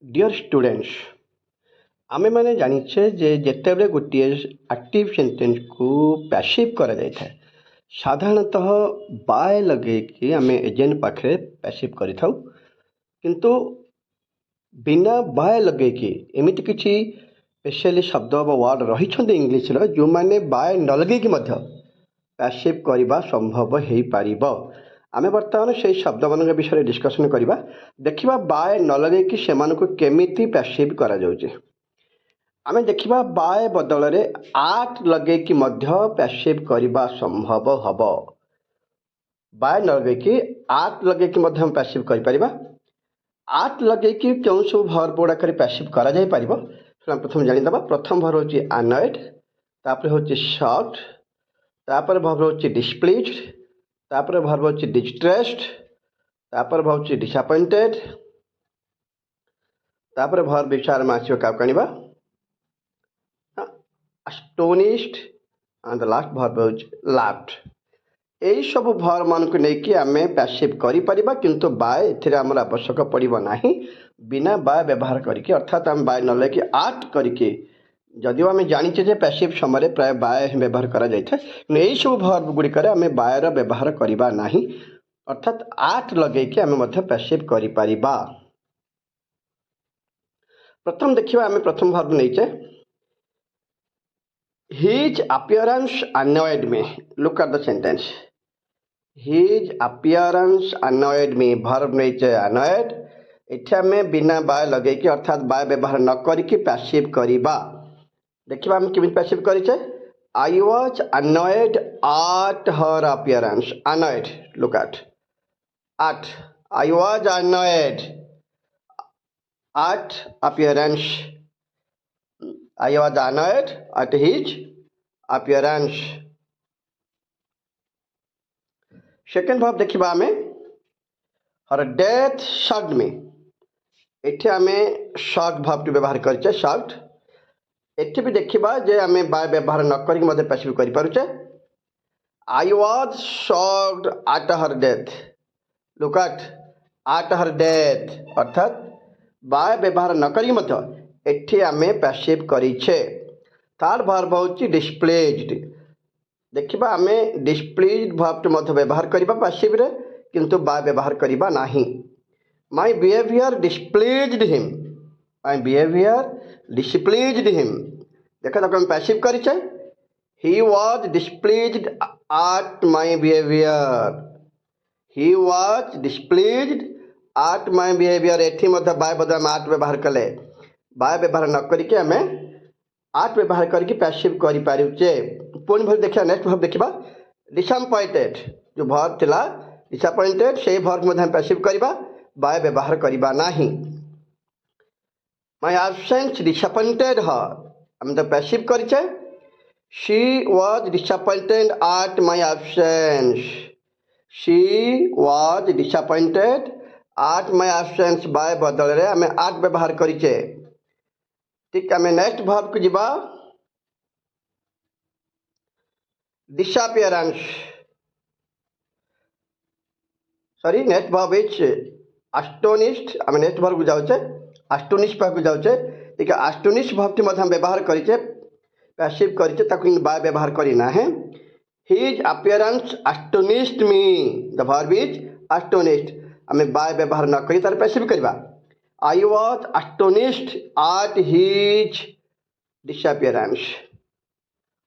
Dear students आमे माने जानिछे जे जेतेबेले गोटे एक्टिव सेंटेंस को पैसिव करा जाय था साधारणतः बाय लगे कि आमे एजेंट पाखे पैसिव करि थाउ किंतु बिना बाय लगे कि एमिति किछि स्पेशली शब्द व वर्ड रही इंग्लिश जो माने बाय न लगे कि मध्य पैसिव करवा संभव हो पारिबो। आमे वर्तमान से शब्द मान विषय डिस्कसन करवा देखिबा बाय न लगे कि सेमानकु केमिति पैसिव करा जाउचे। आमे देखिबा बाय बदल रे आट लगे कि मध्य पैसिव करवा संभव हबो। बाय न लगे कि आट लगे कि मध्य हम पैसिव करि परिबा। आट लगे कि केउ सब वर्ब गुडा करे पैसिव करा जाय परिबो प्रथम जानि दबा। प्रथम वर्ब होची अनॉयड, तापर होची शॉक्ड, तापर वर्ब होची डिस्प्लीज्ड, तापर वर्ब होची डिस्ट्रेस्ड, तापर वर्ब होची डिसअपॉइंटेड, तापर वर्ब विचार में आसीबो का कनिबा astonished and the last verb होची laughed। एई सब वर्ब मान को नेकी आमे पैसिव करि परिबा किंतु बाय एथिरे हमर आवश्यक पड़िबो नाही। बिना बाय व्यवहार करिके अर्थात हम बाय न लेके आट करिके जदिও आमे जानिछे जे पैसिव समय प्राय बाय व्यवहार करा जाइथे किंतु एई सब वर्ब गुडी आमे बाय रो व्यवहार करिबा नाही अर्थात आट लगे कि आमे मध्य पैसिव करि परिबा। प्रथम देखिबा आमे प्रथम verb नैचे His appearance annoyed me. Look at the sentence. His appearance annoyed me. Verb नैचे annoyed। एठा में बिना बाय लगे कि अर्थात बाय व्यवहार न करिके पैसिव करिबा। देखिबा हम किमित passive करिचे I was annoyed at her appearance. Annoyed. Look at. At. I was annoyed at appearance. I was annoyed at his appearance. Second verb देखिबा हमें her death shocked me। एठे हमें shocked verb टी व्यवहार करछे shocked। एठे भी देखिबा जे हमें bye व्यवहार न करिक मते पैसिव करि पारुछे I was shocked at her death। Look at her death अर्थात बाय व्यवहार न करिक मते एठी हमें पैसिव करिछे। थर्ड वर्ब होची डिस्प्लेज्ड। देखिबा हमें डिस्प्लेज्ड वर्ब मध्य व्यवहार करिबा पैसिव रे किंतु बाय व्यवहार करिबा नाही। My behaviour displeased him. My behaviour displeased him. देखा तो हम पैसिव करिछे he was displeased at my behaviour. He was displeased at my behaviour. एठी मध्य बाय बदल में आट व्यवहार कले बाय व्यवहार न करिके हमें आट व्यवहार करके पैसिव करि पारुचे। पुन भर देखिया नेक्स्ट वर्ब देखिबा डिसअपॉइंटेड। जो वर्ब थिला डिसअपॉइंटेड से वर्ब में हम पैसिव करिबा बाय व्यवहार करिबा नाही। My absence disappointed her. हम तो पैसिव करिचे she was disappointed at my absence. She was disappointed at my absence by बदल रे हमें आट व्यवहार करिचे। ठीक है नेक्स्ट वर्ब को जीवा disappearance. Sorry next verb is astonished. हम नेक्स्ट वर्ब को जाउचे एस्टोनिश पर को जाउचे। ठीक है एस्टोनिश वर्ब टी मध्य हम व्यवहार करिचे पैसिव करिचे ताकि बाय व्यवहार करि ना है। His appearance astonished me. The verb is astonished. हमें बाय व्यवहार न करि तार पैसिव करबा I was astonished at his disappearance।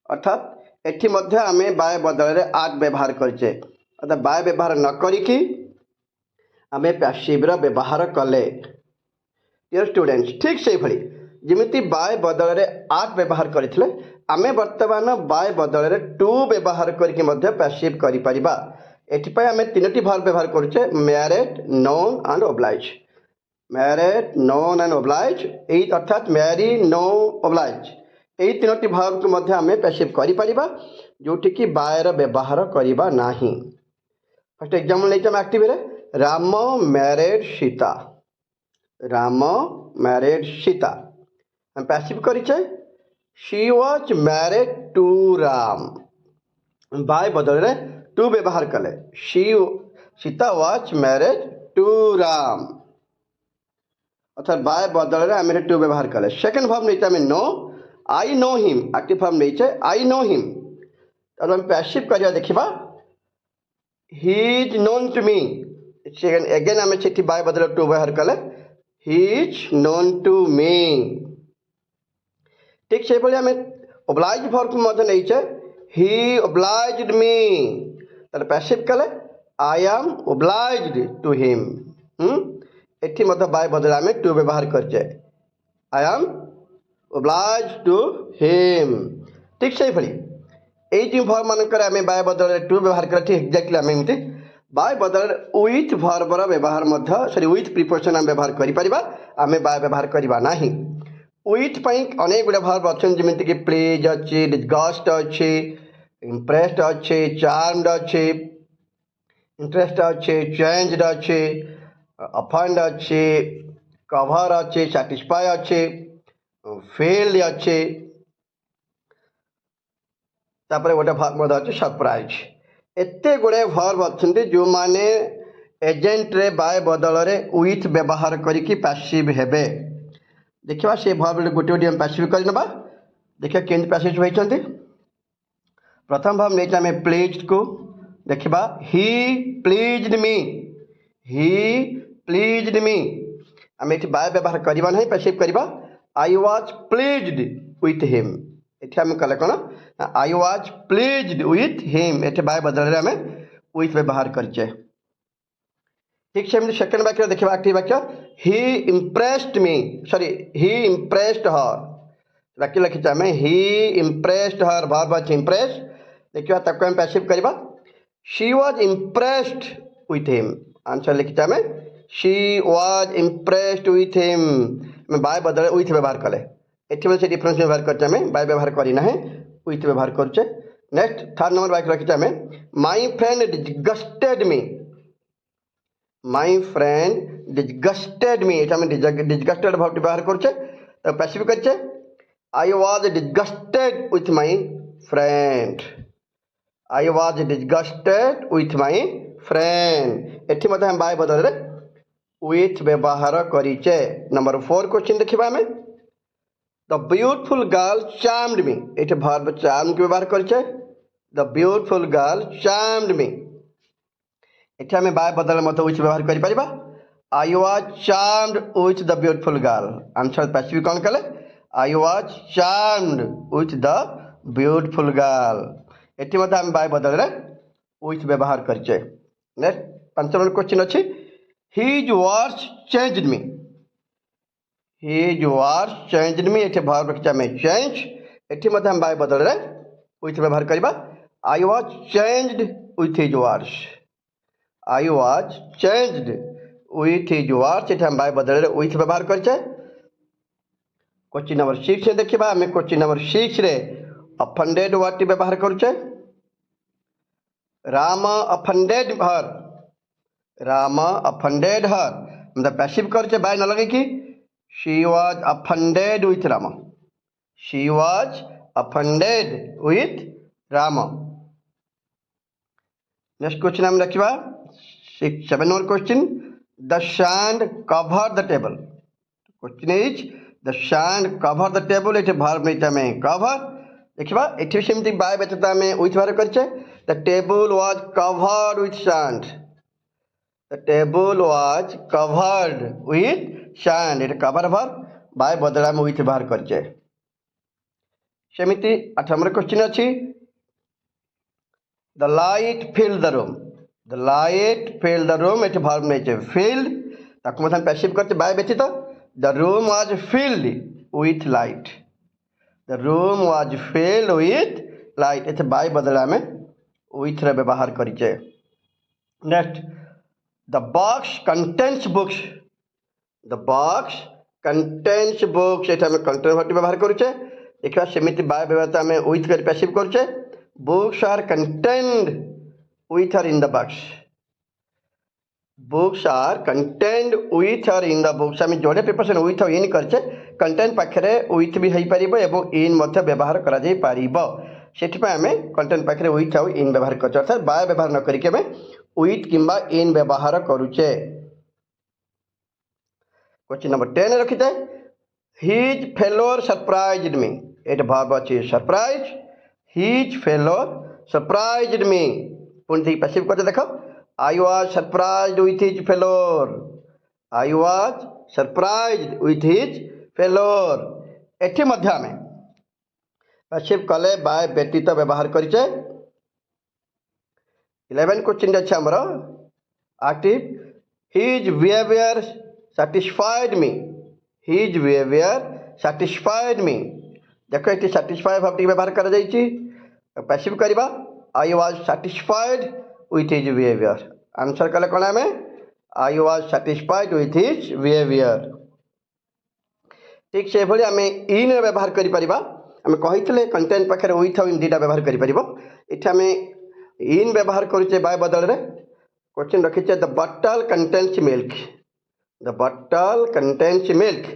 अर्थात एठी मध्य आमे बाय बदल रे आट व्यवहार करछे अर्थात बाय व्यवहार न करिकी आमे पैसिव रो व्यवहार कले। डियर स्टूडेंट्स ठीक से भली जिमिति बाय बदल रे आट व्यवहार करथिले आमे वर्तमान बाय बदल रे टू व्यवहार करके मध्य पैसिव करि परिबा। एठी पय आमे तीनटी वर्ब व्यवहार करछे married, known and oblige. Married, known and oblige एई अर्थात मैरी, नो, ऑब्लाइज एई तीनोटी वर्ब को मध्य हमें पैसिव करि परिबा जोठी कि बाय रो व्यवहार करिबा नाही। फर्स्ट एग्जांपल लेके हम एक्टिव रे राम मैरिड सीता। राम मैरिड सीता हम पैसिव करिछे she was married to Ram. By बदल रे टू व्यवहार कले she Sita was married to Ram. अर्थात बाय बदल आम टू व्यवहार कले सेकेंड फॉर्म नहीं um know I know him active form नहीं आई नो हिम तो आम पैसिव करिया देखा he is known to me again um से बाय बदल टू व्यवहार कले he is known to me ठीक से आम ओब्लाइज फॉर्म नहीं ही ओब्लाइज्ड मी तार पैसिव कले I am obliged to him एठी बाय बदल आम टू व्यवहार करचे I am obliged to him ठीक से ये फॉर्म मानकर आम बाय बदल टू व्यवहार कर ठीक एक्जाक्टली आम एमती बाय बदल विथ भर्बर व्यवहार सॉरी विथ प्रिपोजिशन आम व्यवहार करें आम बाय व्यवहार करवा ना विथ अनेक गुड़ा भर्ब अच्छे जमीक कि प्लीज अच्छी डिस्गस्ट अच्छी इम्प्रेस्ड अच्छी चार्म्ड अच्छी इंटरेस्ट अच्छी चेंज्ड अच्छी अफेंड अच्छी कवर अच्छी सैटिस्फाई अच्छी फील्ड अच्छी तापर गोटे भर्ब अच्छे सरप्राइज एते गुड़े भर्ब अच्छे जो माने एजेंट रे बाय बदल विथ व्यवहार करिकी पैसिव हेबे देखा से भर्ब गोटे गोटे पैसिव करना देखिए केमती पैसिव होती प्रथम भर्ब नहीं आम प्लीज को देखा ही प्लीज्ड मी आम ये बाय व्यवहार करवा ना पैसिव करवा I was pleased with him ये आम कले कौन I was pleased with him ये बाय बदल आम विथ व्यवहार करचे ठीक से सेकेंड वाक्य देखा एक्टिव वाक्य ही इम्प्रेस्ड मी सॉरी ही इम्प्रेस्ड हर वाक्य लिखी आम ही इम्प्रेस्ड हर भर्ब अच्छे इम्प्रेस देखा ताको आम पैसिव करवा she was impressed with him answer लिखी आम she was impressed with him by बदल विथ व्यवहार कले ये से डिफरेंस व्यवहार करते बाय व्यवहार करना है विथ व्यवहार करुचे नेक्स्ट थर्ड नंबर वाक्य रखी आम my friend disgusted me my friend disgusted me ये डिस्गस्टेड भर्ब व्यवहार करुचे तो पैसिव करचे I was disgusted with my friend I was disgusted with my friend ये हम बाय बदल विथ व्यवहार करिचे नंबर 4 क्वेश्चन देखा आम द ब्यूटीफुल गर्ल चार्म्ड मी ये भर्ब चार्म के व्यवहार करिचे द ब्यूटीफुल गर्ल चार्म्ड मी ये आम बाय बदल मत विथ व्यवहार कर I was charmed with the beautiful girl answer passive कौन कले I was charmed with the beautiful girl ये आम बाय बदल विथ व्यवहार करचे नेक्स्ट 5 नंबर क्वेश्चन अच्छी his words changed me his words changed me ये भर्ब रखी आम चेंज ये हम बाय बदल विथ व्यवहार करवा I was changed with his words I was changed with his words ये हम बाय बदल विथ व्यवहार करचे क्वेश्चन नंबर 6 देखा आम क्वेश्चन नंबर 6 रे अफेंडेड वर्ड व्यवहार करुचे राम अफेंडेड हर मतलब पैसिव करुचे बाय न लगे कि she was offended with Ram she was offended with Ram next question हम रखा 7 number question the sand cover the table question is the sand cover the table ये भर्ब नहीं आम कवर देखा ये सेमती बाय व्यतीत आम विथ व्यवहार करचे the table was covered with sand the table was covered with sand ये कवर भर्ब बाय बदल आम विथ व्यवहार करचे सेमती 8 नंबर क्वेश्चन अच्छी the light filled the room the light filled the room ये भर्ब नहीं फिल्ड ताको पैसिव करते बाय व्यतीत the room was filled with light the room was filled with light ये बाय बदल आम विथ व्यवहार करिचे next the box contains books the box contains books ये कंटेन भर्ब व्यवहार करुचे देखा सेमती बाय व्यवहार आम विथ कर पैसिव करुचे books are contained with are in the box books are contained with are in the books आम जोड़े प्रिपोजिशन विथ और इन करचे कंटेन्ट पाखे विथ भी हो पार और इन व्यवहार कर आम कंटेन्ट पाखे विथ आउ इन व्यवहार कर अर्थात बाय व्यवहार न करके विथ किंबा इन व्यवहार करुचे क्वेश्चन नंबर 10 रखिथे हिज फेलोर सरप्राइज्ड मी एट भाव अछि surprise his failure surprised me पुणी थी पैसिव करते देखो I was surprised with his failure I was surprised with his failure एठी मध्य आमे पैसिव कले बाय व्यतीत व्यवहार करिचे 11 क्वेश्चन अच्छे आमर active his behaviour satisfied me his behavior satisfied me देखो ये satisfy भाव व्यवहार कर पैसिव करवा I was satisfied with his behavior answer कले कौन आम I was satisfied with his behavior ठीक से भाई आम इन व्यवहार करें आम कही कंटेंट पाखे विथ इन दुटा व्यवहार करें इन व्यवहार करुचे बाय बदल में क्वेश्चन रखीचे द बटल कंटेन्स मिल्क द बटल कंटेन्स मिल्क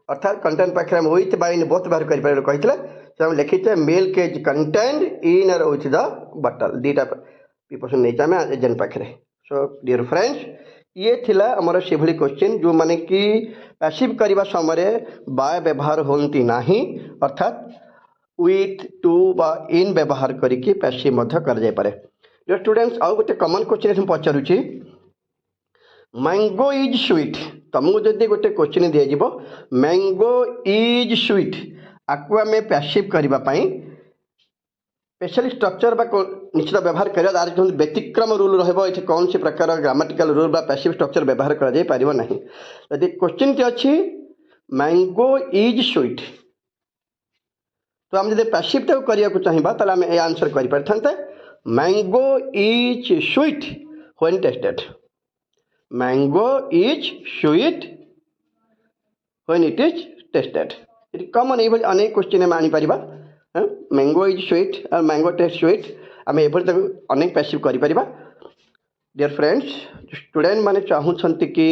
अर्थात कंटेंट पाखे विथ बाय इन बोथ व्यवहार कही लिखीचे मिल्क इज कंटेंट इन और विथ द बटल दुटा प्रिपोजिशन नहीं आम एजेंट पाखे सो डियर फ्रेंड्स ये थिला हमर सेभली क्वेश्चन जो माने कि पैसिव करबा समय बाय व्यवहार होंती नाही अर्थात विथ टू बा इन व्यवहार करिके पैसिव मध्य कर जाय पारे डियर स्टूडेंट्स आउ गोटे कॉमन क्वेश्चन हम पचारुची मैंगो इज स्वीट तुमको जदि गोटे क्वेश्चन दिया जिवो मैंगो इज स्वीट आकु आमे पैसिव करबा पई स्पेशल स्ट्रक्चर बा निश्चित व्यवहार करा तार जो व्यतिक्रम रूल रहिबो एठी कौन से प्रकार ग्रामेटिकल रूल बा पैसिव स्ट्रक्चर व्यवहार करा जाय पारिबो नाही यदि क्वेश्चन के अछि मैंगो इज स्वीट तो हम जदि पैसिव तो करिया को चाहिबा तले हम ए आंसर करि परथनते mango is sweet when tested mango is sweet when it is tested it common ए अनेक क्वेश्चन में आनी परिबा मैंगो इज स्वीट और मैंगो टेस्ट स्वीट आम ए अनेक पैसिव करें डियर फ्रेंड्स स्टूडेंट मैंने चाहूँगी कि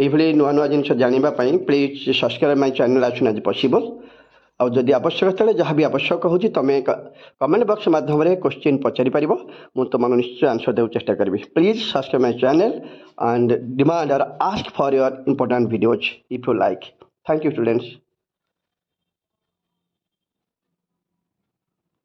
ये नुआ नुआ जिन जानापी please subscribe my channel as soon as possible और जदि आवश्यक स्थले जहाँ भी आवश्यक हो तुम कमेंट बॉक्स माध्यम क्वेश्चन पचारि पार मुझे तुम निश्चय आंसर देव चेष्टा करी please subscribe my channel and demand और ask for your important videos if you like thank you students.